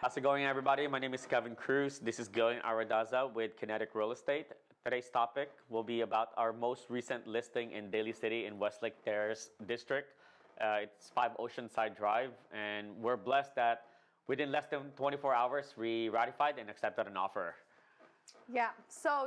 How's it going, everybody? My name is Kevin Cruz. This is Gillian Aradaza with Kinetic Real Estate. Today's topic will be about our most recent listing in Daly City in Westlake Terrace District. It's 5 Oceanside Drive, and we're blessed that within less than 24 hours, we ratified and accepted an offer. Yeah, so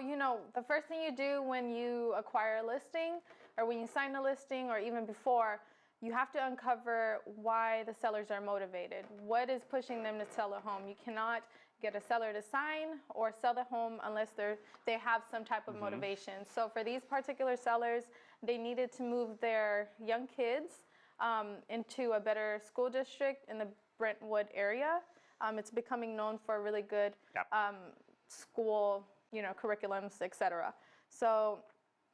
the first thing you do when you acquire a listing or when you sign a listing or even before, you have to uncover why the sellers are motivated. What is pushing them to sell a home? You cannot get a seller to sign or sell the home unless they have some type of motivation. So for these particular sellers, they needed to move their young kids into a better school district in the Brentwood area. It's becoming known for really good school, curriculums, etc. So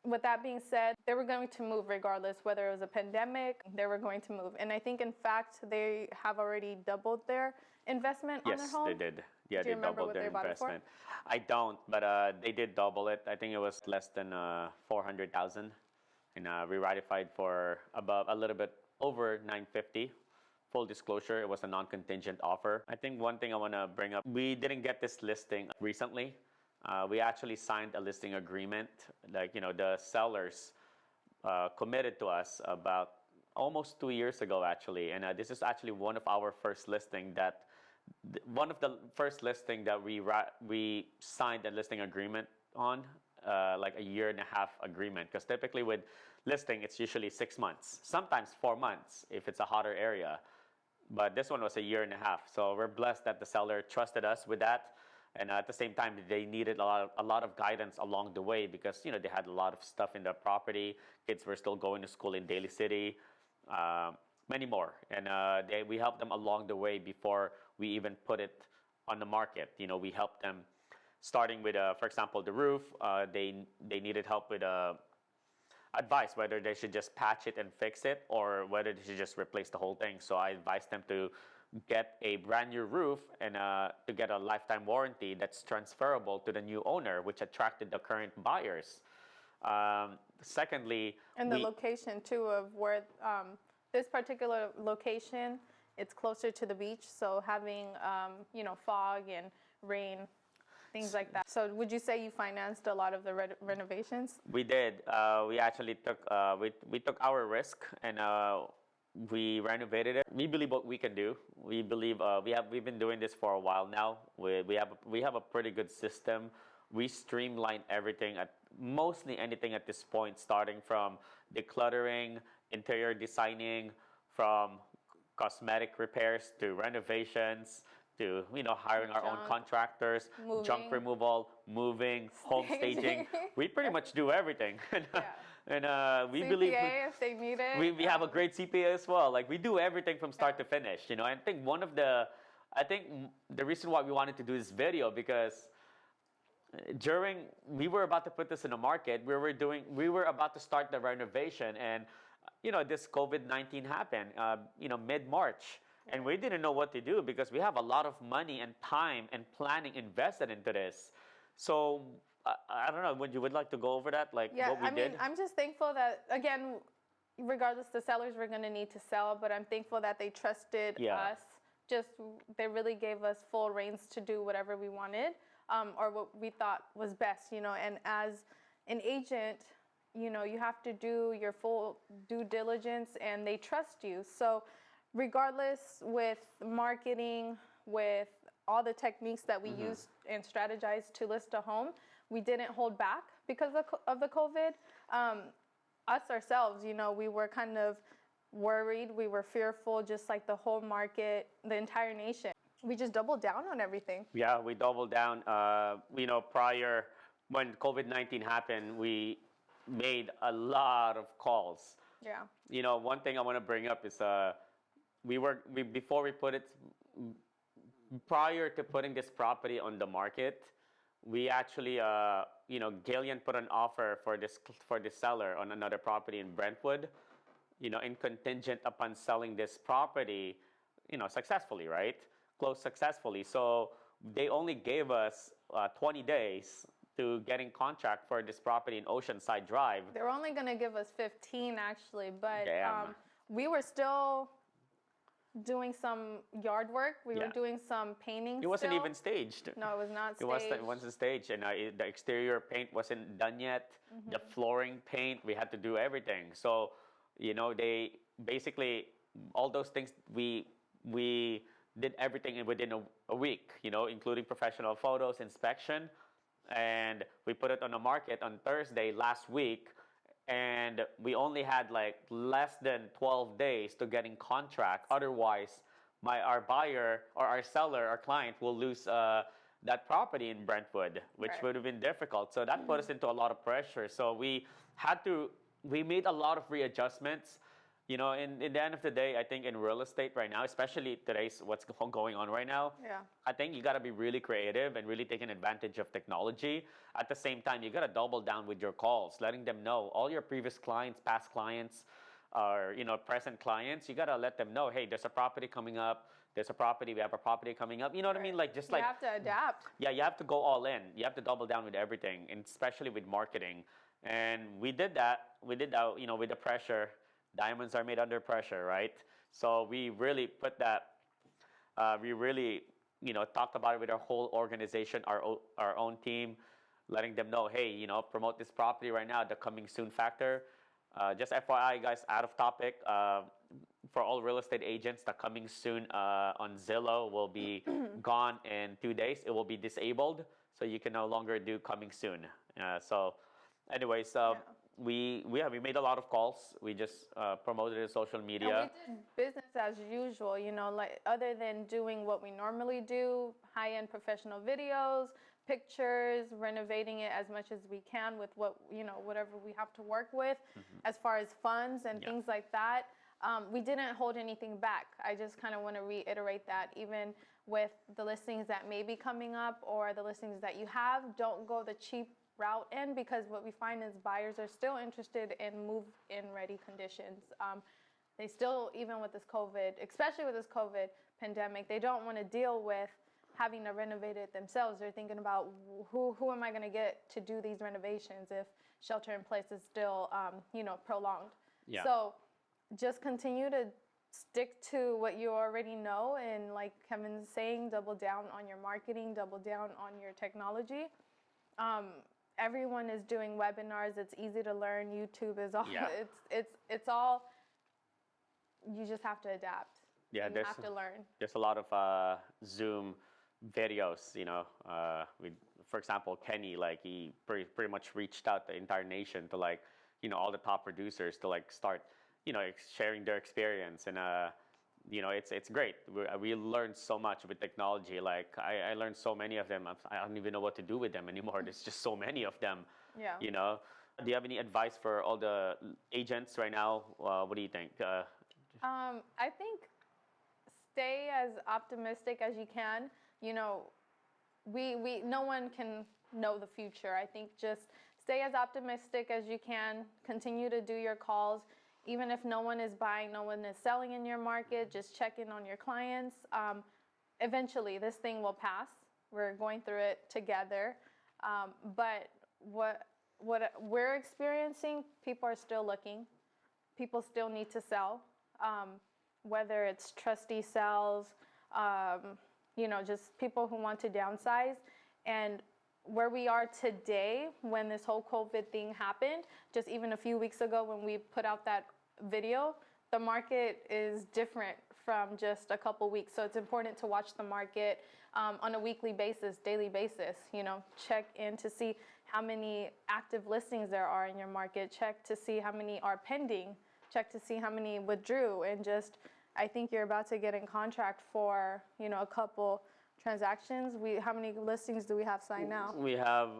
with that being said, they were going to move regardless, whether it was a pandemic, they were going to move. And I think, in fact, they have already doubled their investment on their home. Yes, they did. Yeah, Do you they remember doubled what their they bought it for? investment. I don't, but they did double it. I think it was less than 400,000, and we ratified for about a little bit over 950. Full disclosure, it was a non-contingent offer. I think one thing I want to bring up, we didn't get this listing recently. We actually signed a listing agreement. The sellers committed to us about almost 2 years ago, actually. And this is actually one of our first listing that we signed a listing agreement on, like a year and a half agreement. Because typically with listing, it's usually 6 months, sometimes 4 months if it's a hotter area. But this one was a year and a half. So we're blessed that the seller trusted us with that. And at the same time, they needed a lot of guidance along the way because, they had a lot of stuff in the property. Kids were still going to school in Daly City, many more. And we helped them along the way before we even put it on the market. We helped them starting with, for example, the roof. They needed help with advice whether they should just patch it and fix it or whether they should just replace the whole thing. So I advised them to get a brand new roof and to get a lifetime warranty that's transferable to the new owner, which attracted the current buyers. Secondly, and the location too of where this particular location, it's closer to the beach, so having fog and rain, things like that. So would you say you financed a lot of the renovations? We did. We actually took we took our risk and we renovated it. We believe what we can do. We believe we've been doing this for a while now. We have a pretty good system. We streamline everything mostly anything at this point, starting from decluttering, interior designing, from cosmetic repairs to renovations, to hiring our own contractors, junk removal, moving, home staging. We pretty much do everything. And we CPA, believe if they need it. we have a great CPA as well. Like, we do everything from start to finish. I think the reason why we wanted to do this video, because we were about to put this in the market. We were about to start the renovation, and this COVID-19 happened mid-March. And we didn't know what to do because we have a lot of money and time and planning invested into this. So I don't know, would you like to go over that, what we did? I'm just thankful that, again, regardless, the sellers were going to need to sell, but I'm thankful that they trusted us. They really gave us full reins to do whatever we wanted, or what we thought was best, and as an agent, you have to do your full due diligence, and they trust you. So regardless, with marketing, with all the techniques that we used and strategized to list a home, we didn't hold back because of the COVID. Us ourselves, we were kind of worried. We were fearful, just like the whole market, the entire nation. We just doubled down on everything. Yeah, we doubled down. Prior, when COVID-19 happened, we made a lot of calls. Yeah. One thing I want to bring up is prior to putting this property on the market, we actually, Gillian put an offer for this seller on another property in Brentwood, in contingent upon selling this property, successfully, right? Closed successfully. So they only gave us 20 days to getting contract for this property in Oceanside Drive. They were only going to give us 15 actually, but we were still doing some yard work. We were Yeah. doing some painting. It wasn't still. even staged. No, it was not It wasn't, staged. it wasn't staged, and the exterior paint wasn't done yet. The flooring paint, we had to do everything. So, they basically all those things we did everything within a week. Including professional photos, inspection, and we put it on the market on Thursday last week. And we only had like less than 12 days to get in contract. Otherwise, our buyer or our seller, our client, will lose that property in Brentwood, which Right. would have been difficult. So that put us into a lot of pressure. So we made a lot of readjustments. In the end of the day, I think in real estate right now, especially today's what's going on right now, Yeah. I think you got to be really creative and really taking advantage of technology. At the same time, you got to double down with your calls, letting them know all your previous clients, past clients, or present clients. You got to let them know, hey, there's a property coming up. We have a property coming up. You know what I mean? Like just You like have to adapt. yeah, you have to go all in. You have to double down with everything, and especially with marketing. And we did that. With the pressure. Diamonds are made under pressure, right? So we really put that. We really, talked about it with our whole organization, our own team, letting them know, hey, promote this property right now. The coming soon factor. Just FYI, guys, out of topic. For all real estate agents, the coming soon on Zillow will be gone in 2 days. It will be disabled, so you can no longer do coming soon. Anyways, we made a lot of calls. We just promoted it on social media. And we did business as usual, like other than doing what we normally do, high-end professional videos, pictures, renovating it as much as we can with whatever we have to work with as far as funds and things like that. We didn't hold anything back. I just kind of want to reiterate that even with the listings that may be coming up or the listings that you have, don't go the cheap route in, because what we find is buyers are still interested in move-in ready conditions. They still, even with this COVID, especially with this COVID pandemic, they don't want to deal with having to renovate it themselves. They're thinking about who am I going to get to do these renovations if shelter in place is still prolonged. Yeah. So just continue to stick to what you already know, and like Kevin's saying, double down on your marketing, double down on your technology. Everyone is doing webinars. It's easy to learn. YouTube is all. Yeah. It's all. You just have to adapt. Yeah, you have to learn. There's a lot of Zoom videos. For example, Kenny, like he pretty much reached out the entire nation to all the top producers to start, sharing their experience, and it's great. We learned so much with technology. Like I learned so many of them. I don't even know what to do with them anymore. There's just so many of them. Yeah. Do you have any advice for all the agents right now? What do you think? I think stay as optimistic as you can. We no one can know the future. I think just stay as optimistic as you can. Continue to do your calls. Even if no one is buying, no one is selling in your market, just check in on your clients. Eventually, this thing will pass. We're going through it together. But what we're experiencing, people are still looking. People still need to sell, whether it's trustee sales, just people who want to downsize. And where we are today, when this whole COVID thing happened, just even a few weeks ago when we put out that video, the market is different from just a couple weeks. So it's important to watch the market on a weekly basis, daily basis. Check in to see how many active listings there are in your market. Check to see how many are pending. Check to see how many withdrew. And I think you're about to get in contract for, a couple transactions. How many listings do we have signed now? We have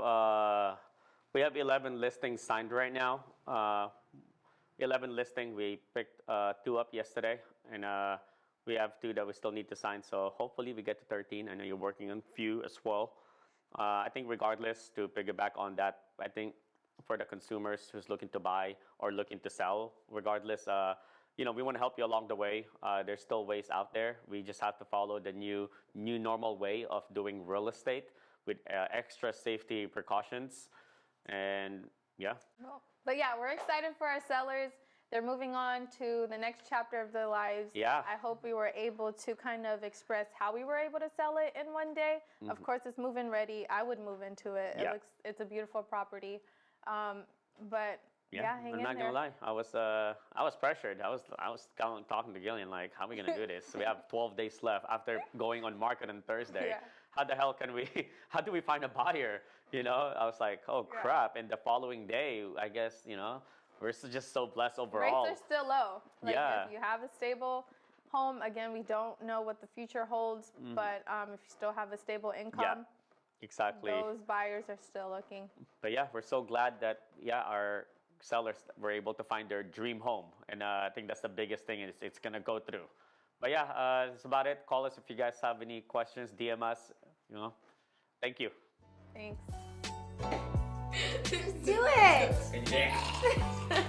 11 listings signed right now. 11 listings. We picked 2 up yesterday, and we have 2 that we still need to sign. So hopefully we get to 13. I know you're working on a few as well. I think regardless, to piggyback on that, I think for the consumers who's looking to buy or looking to sell, regardless, we want to help you along the way. There's still ways out there. We just have to follow the new normal way of doing real estate with extra safety precautions. And yeah. But yeah, we're excited for our sellers. they're moving on to the next chapter of their lives. Yeah. I hope we were able to kind of express how we were able to sell it in one day. Of course, it's move-in ready. I would move into it. Yeah. It's a beautiful property. But yeah, hang I'm in not there. gonna lie. I was pressured. I was talking to Gillian like, how are we gonna do this? We have 12 days left after going on market on Thursday. Yeah. How the hell can we? How do we find a buyer? You know, I was like, oh Yeah. crap. And the following day, I guess we're just so blessed overall. Rates are still low. Like Yeah. if you have a stable home, again, we don't know what the future holds, but if you still have a stable income, Exactly. those buyers are still looking. But yeah, we're so glad that our sellers were able to find their dream home, and I think that's the biggest thing is it's gonna go through. But yeah, that's about it. Call us if you guys have any questions. DM us. Thank you. Thanks. Do it!